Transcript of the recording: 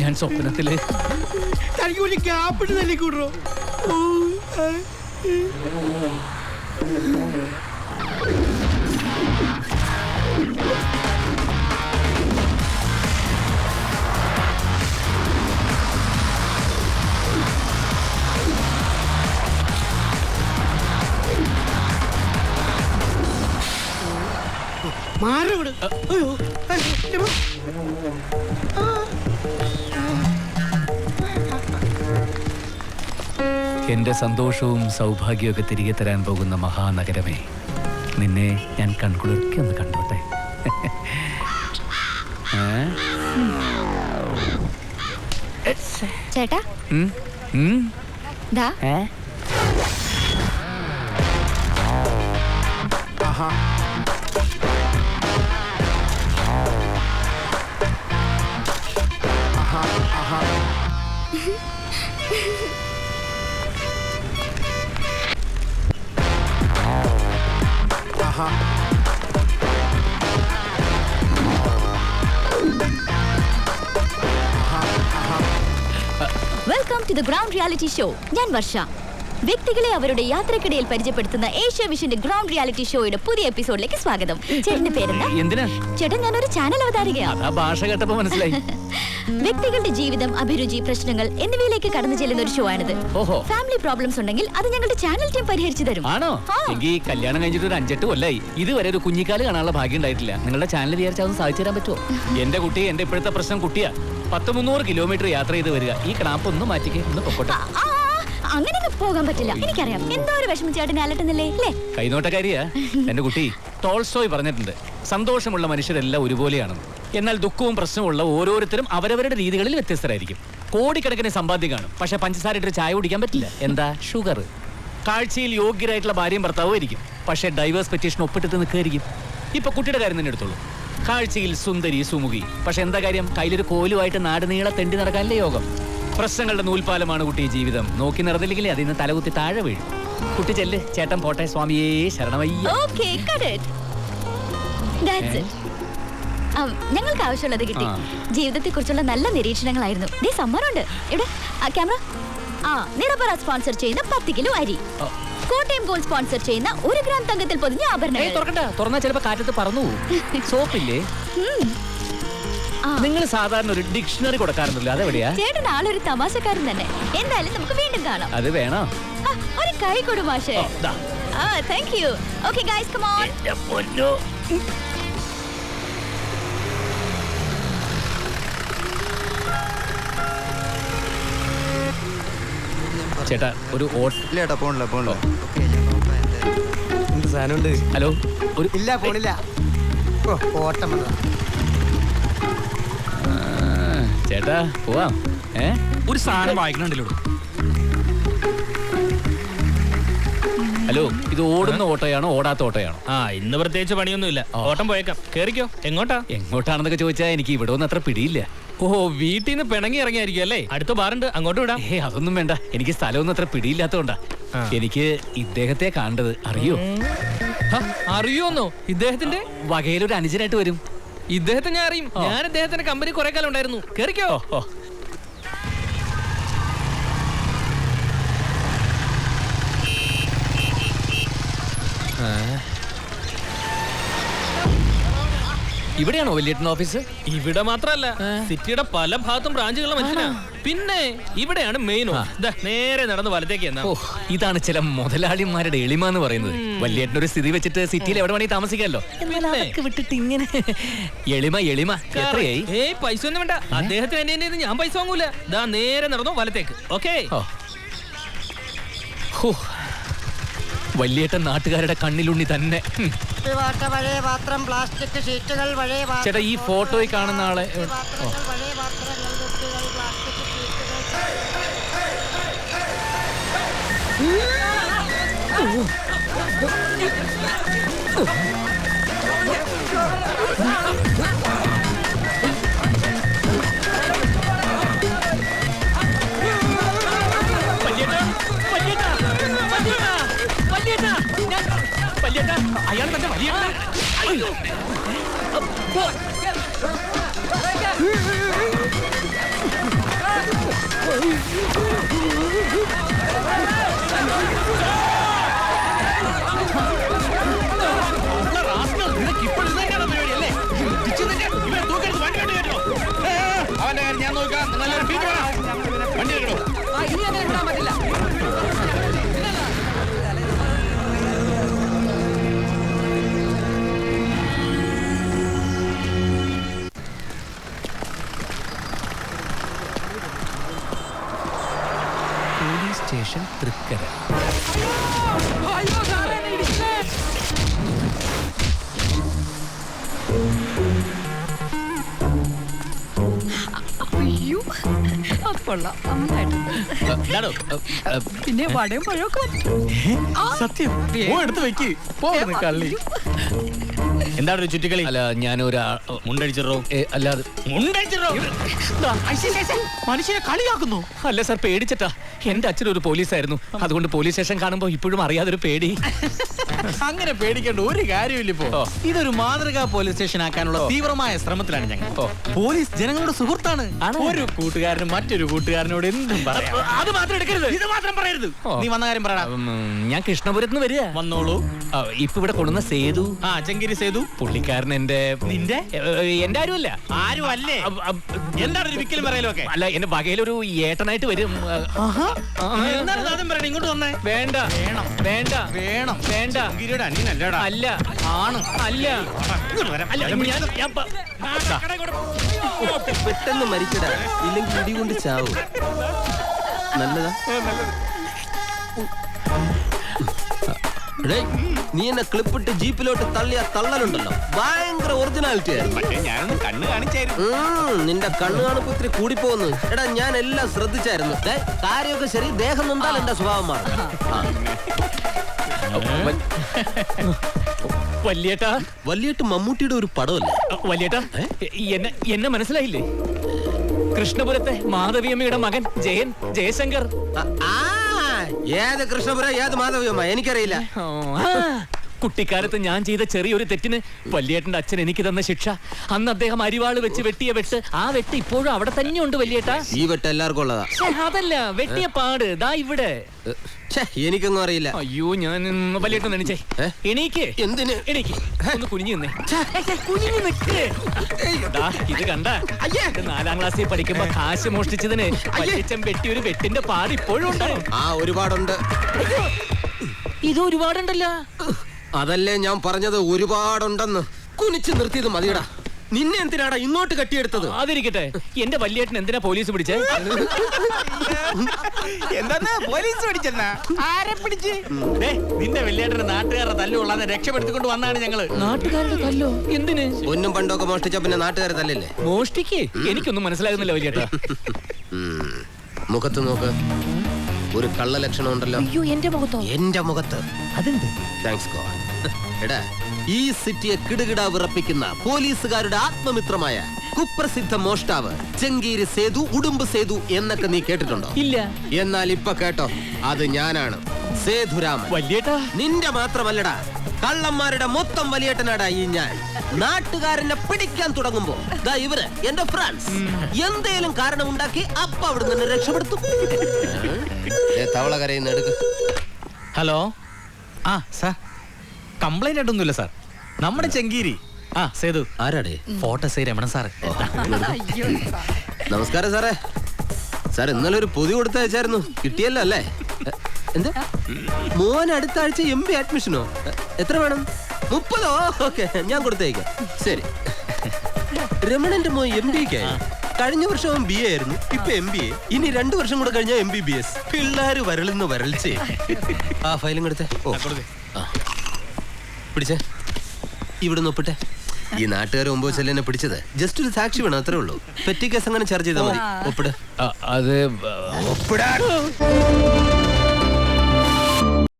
ഞാൻ സ്വപ്നത്തില് തനിക്ക് ക്യാപ്പിട്ട് തല്ലിക്കൂടോ. മാറവിടെ. എന്റെ സന്തോഷവും സൗഭാഗ്യമൊക്കെ തിരികെ തരാൻ പോകുന്ന മഹാനഗരമേ, നിന്നെ ഞാൻ കൺകുളിർക്കി ഒന്ന് കണ്ടോട്ടെ. ചേട്ടാ ദാ welcome to the ground reality show. ഞാൻ വർഷ. വ്യക്തികളെ അവരുടെ യാത്രക്കിടയിൽ പരിചയപ്പെടുത്തുന്ന ഏഷ്യ വിഷന്റെ ഗ്രൗണ്ട് റിയാലിറ്റി ഷോയുടെ പുതിയ എപ്പിസോഡിലേക്ക് സ്വാഗതം. ചേട്ടന്റെ പേരെന്താ? ചേട്ടൻ ഞാനൊരു ചാനൽ അവതാരികയാണ്. വ്യക്തികളുടെ ജീവിതം, അഭിരുചി, പ്രശ്നങ്ങൾ എന്നിവയിലേക്ക് കടന്നു ചെല്ലുന്ന ഒരു ഷോ ആണിത്. ഫാമിലി പ്രോബ്ലംസ് ഉണ്ടെങ്കിൽ അത് ഞങ്ങളുടെ ചാനൽ ടീം പരിഹരിച്ചു തരും. ആണോ? എങ്കിൽ കല്യാണം കഴിഞ്ഞിട്ട് ഒരു 5-8 കൊല്ലായി. ഇതുവരെ ഒരു കുഞ്ഞിക്കാല് കാണാനുള്ള ഭാഗ്യം ഉണ്ടായിട്ടില്ല. നിങ്ങളുടെ ചാനൽ വിചാരിച്ചാൽ അത് സാധിച്ചു തരാൻ പറ്റുമോ? എന്റെ കുട്ടി, എന്റെ ഇപ്പോഴത്തെ പ്രശ്നം കുട്ടിയാ. 10-300 കിലോമീറ്റർ യാത്ര ചെയ്ത് വരിക. ഈ ക്ലാപ്പ് ഒന്ന് മാറ്റിക്കേ, ഒന്ന് പൊക്കോട്ടെ. അങ്ങനെ പോകാൻ പറ്റില്ല. എനിക്കറിയാം എന്തോ ഒരു വിഷമം ചേട്ടൻ അലട്ടുന്നില്ലേ അല്ലേ? കൈനോട്ടക്കാരിയാ എന്റെ കുട്ടി. ടോൾസ്റ്റോയ് പറഞ്ഞിട്ടുണ്ട്, സന്തോഷമുള്ള മനുഷ്യരെല്ലാം ഒരുപോലെയാണ്. എന്നാൽ ദുഃഖവും പ്രശ്നമുള്ള ഓരോരുത്തരും അവരവരുടെ രീതികളിൽ വ്യത്യസ്തരായിരിക്കും. കോടിക്കണക്കിന് സമ്പാദ്യം കാണും, പക്ഷെ പഞ്ചസാര ഇട്ട് ചായ കുടിക്കാൻ പറ്റില്ല. എന്താ? ഷുഗർ. കാഴ്ചയിൽ യോഗ്യരായിട്ടുള്ള ഭാര്യയും ഭർത്താവും ആയിരിക്കും, പക്ഷെ ഡൈവേഴ്സ് പെറ്റീഷൻ ഒപ്പിട്ടിട്ട് നിൽക്കുകയായിരിക്കും. ഇപ്പൊ കുട്ടിയുടെ കാര്യം തന്നെ എടുത്തോളൂ. കാഴ്ചയിൽ സുന്ദരി സുമുഖി, പക്ഷെ എന്താ കാര്യം? കയ്യിലൊരു കോലുമായിട്ട് നാട് നീളെ തെണ്ടി നടക്കാനല്ലേ യോഗം. പ്രശ്നങ്ങളുടെ നൂൽപാലമാണ് കുട്ടി ജീവിതം. നോക്കി നടന്നില്ലെങ്കിലേ അതിന് തലകുത്തി താഴെ വീഴും. കുട്ടി ചെല്ല്, ചേട്ടൻ പോട്ടെ. സ്വാമിയേ ശരണമയ്യ. ഞങ്ങൾക്ക് ആവശ്യമുള്ളത് കിട്ടി. ജീവിതത്തെ കുറിച്ചുള്ള നല്ല നിരീക്ഷണങ്ങളായിരുന്നു. സമ്മാനമുണ്ട്. ഇവിടെ ക്യാമറ. നിറപറ സ്പോൺസർ ചെയ്യുന്ന 10 കിലോ അരി, കോട്ടയം ഗോൾഡ് സ്പോൺസർ ചെയ്യുന്ന 1 ഗ്രാം തങ്കത്തിൽ പൊതിഞ്ഞ ആഭരണങ്ങൾ. തുറന്നാ ചിലപ്പോ കാറ്റത്ത് പറന്നു പോകും. സോപ്പില്ലേ? നിങ്ങൾ സാധാരണ ഒരു ഡിക്ഷണറി കൊടുക്കാറുണ്ടല്ലോ, അതെവിടെയാ? ചേട്ടൻ ആളൊരു തമാശക്കാരൻ തന്നെ. എന്തായാലും നമുക്ക് വീണ്ടും കാണാം. അത് വേണോ? ഒരു കൈ കൊടു മാഷേ. Thank you. Okay guys, come on. ചേട്ടാ ഒരു ഹലോ. ഒരു ഇല്ല, പോണില്ല. ഓട്ടം ചേട്ടാ പോവാം. ഒരു സാധനം വായിക്കണുണ്ടല്ലോ. ഹലോ, ഇത് ഓടുന്ന ഓട്ടോയാണോ ഓടാത്ത ഓട്ടോയാണോ? ഇന്ന് പ്രത്യേകിച്ച് പണിയൊന്നുമില്ല. ഓട്ടം പോയേക്കാം. കേറിക്കോ. എങ്ങോട്ടാ? എങ്ങോട്ടാണെന്നൊക്കെ ചോദിച്ചാൽ എനിക്ക് ഇവിടെ ഒന്നും അത്ര പിടിയില്ല. വീട്ടിൽ നിന്ന് പിണങ്ങി ഇറങ്ങിയായിരിക്കും അല്ലേ? അടുത്ത ബാറുണ്ട്, അങ്ങോട്ട് വിടാം. അതൊന്നും വേണ്ട, എനിക്ക് സ്ഥലമൊന്നും അത്ര പിടിയില്ലാത്തോണ്ടാ. എനിക്ക് ഇദ്ദേഹത്തെ കാണേണ്ടത്. അറിയോ? അറിയോന്നോ? ഇദ്ദേഹത്തിന്റെ വകയിലൊരു അനുജനായിട്ട് വരും. ഇദ്ദേഹത്തെ ഞാൻ അറിയും. ഞാൻ ഇദ്ദേഹത്തിന്റെ കമ്പനി കുറെ കാലം ഉണ്ടായിരുന്നു. കേറിക്കോ. ഇവിടെയാണോ വലിയേട്ടൻ ഓഫീസ്? ഇവിടെ മാത്രല്ല, സിറ്റിയുടെ പല ഭാഗത്തും ബ്രാഞ്ചുകളുടെ മനുഷ്യനാ. പിന്നെ ഇവിടെയാണ് മെയിൻ. നേരെ നടന്ന് വലത്തേക്ക്. ഇതാണ് ചില മുതലാളിമാരുടെ എളിമ എന്ന് പറയുന്നത്. വലിയേട്ടൻ ഒരു സ്ഥിതി വെച്ചിട്ട് സിറ്റിയിൽ എവിടെ വേണമെങ്കിൽ താമസിക്കാമല്ലോ. വിട്ടിട്ട് ഇങ്ങനെ എളിമ എളിമ. എത്രയായി? പൈസ ഒന്നും വേണ്ട. അദ്ദേഹത്തിന് എന്നെ ഞാൻ പൈസ വാങ്ങൂല. നേരെ നടന്നു വലത്തേക്ക്. ഓക്കേ. വലിയേട്ടൻ നാട്ടുകാരുടെ കണ്ണിലുണ്ണി തന്നെ. ചേട്ടാ, ഈ ഫോട്ടോയിൽ കാണുന്ന ആളെ അവന്റെ കാര്യം ഞാൻ നോക്കാം. വണ്ടി എടുക്കണോ? Police station Thrikkara. അയ്യോ കൊള്ളാം നന്നായിട്ടുണ്ട്. പിന്നെ വടയും പഴമൊക്കെ സത്യം എടുത്ത് വെക്ക്. കള്ളി എന്താണ് ഒരു ചുറ്റിക്കളി? അല്ല ഞാനൊരു മുണ്ടടിച്ചിട്ടോ? അല്ലാതെ മുണ്ടടിച്ചിട്ടോ? മനുഷ്യനെ കളിയാക്കുന്നു. അല്ല സാർ, പേടിച്ചിട്ടാ. എന്റെ അച്ഛൻ ഒരു പോലീസായിരുന്നു. അതുകൊണ്ട് പോലീസ് സ്റ്റേഷൻ കാണുമ്പോ ഇപ്പോഴും അറിയാതൊരു പേടി. അങ്ങനെ പേടിക്കേണ്ട ഒരു കാര്യമില്ല. ഇപ്പോ ഇതൊരു മാതൃകാ പോലീസ് സ്റ്റേഷൻ ആക്കാനുള്ള തീവ്രമായ ശ്രമത്തിലാണ് ഞങ്ങൾ. പോലീസ് ജനങ്ങളുടെ സുഹൃത്താണ്. ഒരു കൂട്ടുകാരനും മറ്റൊരു കൂട്ടുകാരനോട് എന്തും പറയാം. അത് മാത്രം എടുക്കരുത്. ഇത് മാത്രം പറയരുത്. നീ വന്ന കാര്യം പറയടാ. ഞാൻ കൃഷ്ണപുരത്ത് നിന്ന് വരിക. വന്നോളൂ. ഇപ്പൊ ഇവിടെ കൊണ്ടുവന്ന സേതു. ചെങ്കിരി സേതു. പുള്ളിക്കാരൻ എന്റെ എന്റെ ആരുമല്ല. ആരും അല്ലേ? എന്താണ് ഒരു വിക്കലും പറയലൊക്കെ? അല്ല, എന്റെ വകയിലൊരു ഏട്ടനായിട്ട് വരും. എന്താണ് ആദ്യം പറയണേ? ഇങ്ങോട്ട് വന്നേ. വേണ്ട വേണം വേണ്ട വേണം വേണ്ട. ചങ്കിരിയുടെ അനിയനല്ലേടാ? അല്ല ആണ്. അല്ല ഇങ്ങോട്ട് വരാം. അല്ല പെട്ടെന്ന് മരിക്കടാ, ഇല്ലെങ്കിൽ ഇടികൊണ്ട് ചാവും. നല്ലതാ. നീ എന്നെ ക്ലിപ്പിട്ട് ജീപ്പിലോട്ട് തള്ളിയ തള്ളലുണ്ടല്ലോ, ഭയങ്കര ഒറിജിനാലിറ്റി ആയിരുന്നു. പക്ഷേ ഞാനൊന്ന് കണ്ണ് കാണിച്ചായിരുന്നു. നിന്റെ കണ്ണു കാണുമ്പോ ഇത്തിരി കൂടിപ്പോന്ന്. എടാ, ഞാൻ എല്ലാം ശ്രദ്ധിച്ചായിരുന്നു. കാര്യമൊക്കെ ശരി, ദേഹം നൊന്താൽ എന്റെ സ്വഭാവം മാറും. വല്യേട്ടാ. വലിയിട്ട് മമ്മൂട്ടിയുടെ ഒരു പടമല്ലേ? വല്യേട്ടാ, എന്നെ മനസ്സിലായില്ലേ? കൃഷ്ണപുരത്തെ മാധവിയമ്മയുടെ മകൻ ജയൻ, ജയശങ്കർ. ഏത് കൃഷ്ണപുര, ഏത് മാധവിയമ്മ എനിക്കറിയില്ല. കുട്ടിക്കാലത്ത് ഞാൻ ചെയ്ത ചെറിയൊരു തെറ്റിന് വല്യേട്ടന്റെ അച്ഛൻ എനിക്ക് തന്ന ശിക്ഷ. അന്ന് അദ്ദേഹം അരിവാള് വെച്ച് വെട്ടിയ വെട്ട്, ആ വെട്ട് ഇപ്പോഴും അവിടെ തന്നെയുണ്ട് വല്യേട്ടാ. ഈ വെട്ട് എല്ലാവർക്കും ഉള്ളതാ. അതല്ല, വെട്ടിയ പാട് ദാ ഇവിടെ. എനിക്കൊന്നും അറിയില്ല. അയ്യോ, ഞാൻ വല്യേട്ടൻ എണീച്ചേ. എണീക്ക്. എന്തിന്? എണീക്ക്. ഒന്ന് കുനിഞ്ഞു നിന്നേ. കുനിഞ്ഞു നിക്ക്. ദാ ഇത് കണ്ട. 4ാം ക്ലാസ്സിൽ പഠിക്കുമ്പോ കാശ് മോഷ്ടിച്ചതിന് വല്യച്ഛൻ വെട്ടിയ ഒരു വെട്ടിന്റെ പാട് ഇപ്പോഴും ഉണ്ട്. ഒരുപാടുണ്ട്. ഇത് ഒരുപാടുണ്ടല്ലോ. അതല്ലേ ഞാൻ പറഞ്ഞത്, ഒരുപാടുണ്ടെന്ന്. കുനിച്ച് നിർത്തിയത് മതിയടാ. നിന്നെ എന്തിനാടാ ഇങ്ങോട്ട് കെട്ടിയെടുത്തത്? അതിരിക്കട്ടെ, എന്റെ വല്യേട്ടൻ എന്തിനാ പോലീസ് പിടിച്ചേ? എന്താ പോലീസ് പിടിച്ചെന്നാ? ആരെ പിടിച്ച്? നിന്റെ വല്യേട്ടന്റെ നാട്ടുകാരുടെ തല്ലുകൊള്ളാതെ രക്ഷപ്പെടുത്തിക്കൊണ്ട് വന്നാണ് ഞങ്ങള്. നാട്ടുകാരുടെ തല്ലോ? എന്തിന്? ഒന്നും പണ്ടൊക്കെ മോഷ്ടിച്ച പിന്നെ നാട്ടുകാരെ തല്ലല്ലേ? മോഷ്ടിക്ക്? എനിക്കൊന്നും മനസ്സിലാകുന്നില്ല വല്യേട്ടാ. മുഖത്ത് നോക്ക്, ഒരു കള്ള ലക്ഷണം ഉണ്ടല്ലോ. എന്റെ മുഖത്തോ? എന്റെ മുഖത്ത് അതുണ്ട്. Thanks God. എടാ, ഈ സിറ്റിയെ കിടുകിട വിറപ്പിക്കുന്ന പോലീസുകാരുടെ ആത്മമിത്രമായ കുപ്രസിദ്ധ മോഷ്ടാവ് ചെങ്കീരി സേതു, ഉടുമ്പ് സേതു എന്നൊക്കെ നീ കേട്ടിട്ടുണ്ടോ? ഇല്ല. എന്നാൽ ഇപ്പൊ കേട്ടോ, അത് ഞാനാണ്, സേതുരാമൻ. വല്യേട്ടാ, നിന്റെ മാത്രമല്ലടാ, കള്ളന്മാരുടെ മൊത്തം വലിയേട്ടനാടാ ഈ ഞാൻ. നാട്ടുകാരനെ പിടിക്കാൻ തുടങ്ങുമ്പോ ദാ ഇവര് എന്റെ ഫ്രണ്ട്സ് എന്തേലും കാരണം ഉണ്ടാക്കി അപ്പ അവിടെ നിന്ന് രക്ഷപ്പെടുത്തും. തവള കരയുന്ന എടുക്ക്. ഹലോ. സാർ, കംപ്ലൈന്റ് ആയിട്ടൊന്നുമില്ല സാർ. നമ്മുടെ ചെങ്കീരി സേതു. ആരാടേ? ഫോട്ടോസേ രമണൻ സാർ. നമസ്കാരം സാറേ. സാർ ഇന്നലെ ഒരു പൊതി കൊടുത്തയച്ചായിരുന്നു, കിട്ടിയല്ലോ അല്ലേ? എന്താ മോൻ അടുത്ത ആഴ്ച MB അഡ്മിഷനോ? എത്ര വേണം? 30? ഓക്കെ, ഞാൻ കൊടുത്തേക്കാം. ശരി. രമണന്റെ മോൻ MBക്കായി. കഴിഞ്ഞ വർഷം അവൻ BA ആയിരുന്നു, ഇപ്പൊ MBA. ഇനി 2 വർഷം കൂടെ കഴിഞ്ഞാൽ MBBS. പിള്ളേര് വരളുന്ന വരൾച്ചേ. ഫയലും കൊടുത്തേ. പിടിച്ചേ, ഇവിടെ ഒപ്പിട്ടെ. ഈ നാട്ടുകാർ 9 ചെല്ലിനെ പിടിച്ചത് ജസ്റ്റ് ഒരു സാക്ഷി വേണം, അത്രേ ഉള്ളൂ. പെറ്റി കേസ് അങ്ങനെ ചാർജ് ചെയ്താൽ മതി. ഒപ്പിട്. അത് ഒപ്പിടാ.